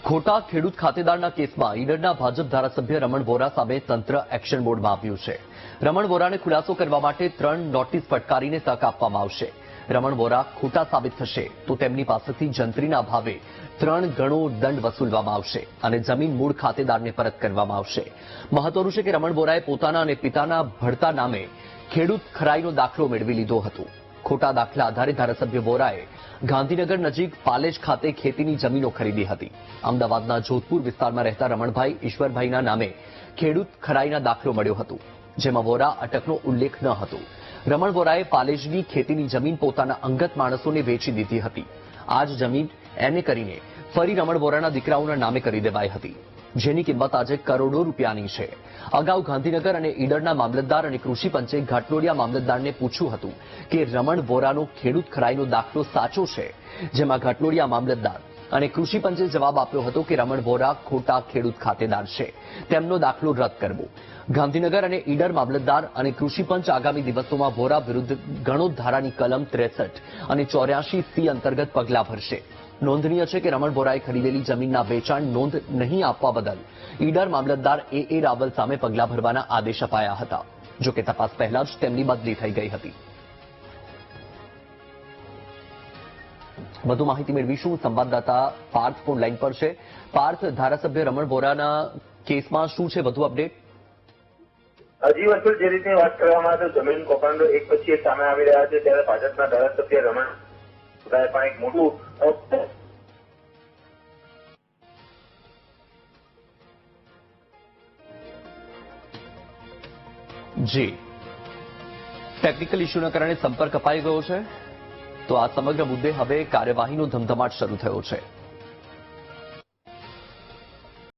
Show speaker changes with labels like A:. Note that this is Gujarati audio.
A: ખોટા ખેડૂત ખાતેદારના કેસમાં ઈડરના ભાજપ ધારાસભ્ય રમણ વોરા સામે તંત્ર એક્શન મોડમાં આવ્યું છે. રમણ વોરાને ખુલાસો કરવા માટે 3 નોટિસ ફટકારીને તક આપવામાં આવશે. રમણ વોરા ખોટા સાબિત થશે તો તેમની પાસેથી જંત્રીના ભાવે 3 ગણો દંડ વસૂલવામાં આવશે અને જમીન મૂળ ખાતેદારને પરત કરવામાં આવશે. મહત્વનું છે કે રમણ વોરાએ પોતાના અને પિતાના ભળતા નામે ખેડૂત ખરાઈનો દાખલો મેળવી લીધો હતો. ખોટા દાખલા આધારે ધારાસભ્ય વોરાએ ગાંધીનગર નજીક પાલેજ ખાતે ખેતીની જમીનો ખરીદી હતી. અમદાવાદના જોધપુર વિસ્તારમાં રહેતા રમણભાઈ ઈશ્વરભાઈના નામે ખેડૂત ખરાઈના દાખલો મળ્યો હતો, જેમાં વોરા અટકનો ઉલ્લેખ ન હતો. રમણ વોરાએ પાલેજની ખેતીની જમીન પોતાના અંગત માણસોને વેચી દીધી હતી. આ જ જમીન એને કરીને ફરી રમણ વોરાના દીકરાઓના નામે કરી દેવાઈ હતી, જેની કિંમત આજે કરોડો રૂપિયાની છે. અગાઉ ગાંધીનગર અને ઈડરના મામલતદાર અને કૃષિ પંચે ઘાટલોડિયા મામલતદારને પૂછ્યું હતું કે રમણ વોરાનો ખેડૂત ખરાઈનો દાખલો સાચો છે, જેમાં ઘાટલોડિયા મામલતદાર અને કૃષિ પંચે જવાબ આપ્યો હતો કે રમણ વોરા ખોટા ખેડૂત ખાતેદાર છે, તેમનો દાખલો રદ કરવો. ગાંધીનગર અને ઈડર મામલતદાર અને કૃષિ પંચ આગામી દિવસોમાં વોરા વિરુદ્ધ ગણોત ધારાની કલમ 63 અને 84C અંતર્ગત પગલાં ભરશે. નોંધનીય છે કે રમણ વોરાએ ખરીદેલી જમીનના વેચાણ નોંધ નહીં આપવા બદલ ઈડર મામલતદાર એ રાવલ સામે પગલાં ભરવાના આદેશ અપાયા હતા. જોકે તપાસ પહેલા જ તેમની બદલી થઈ ગઈ હતી. વધુ માહિતી મેળવીશું. સંવાદદાતા પાર્થ ફોન લાઈન પર છે. પાર્થ, ધારાસભ્ય રમણ વોરાના કેસમાં શું છે વધુ અપડેટ?
B: હજી વસ્તુ જે રીતે વાત કરવામાં આવે તો જમીન કૌભાંડો એક પછી એક સામે આવી રહ્યા છે, ત્યારે ભાજપના ધારાસભ્ય રમણ વોરાએ પણ એક મોટું
A: જી, ટેકનિકલ ઇસ્યુના કારણે સંપર્ક અપાઈ ગયો છે, તો આ સમગ્ર મુદ્દે હવે કાર્યવાહીનો ધમધમાટ શરૂ થયો છે.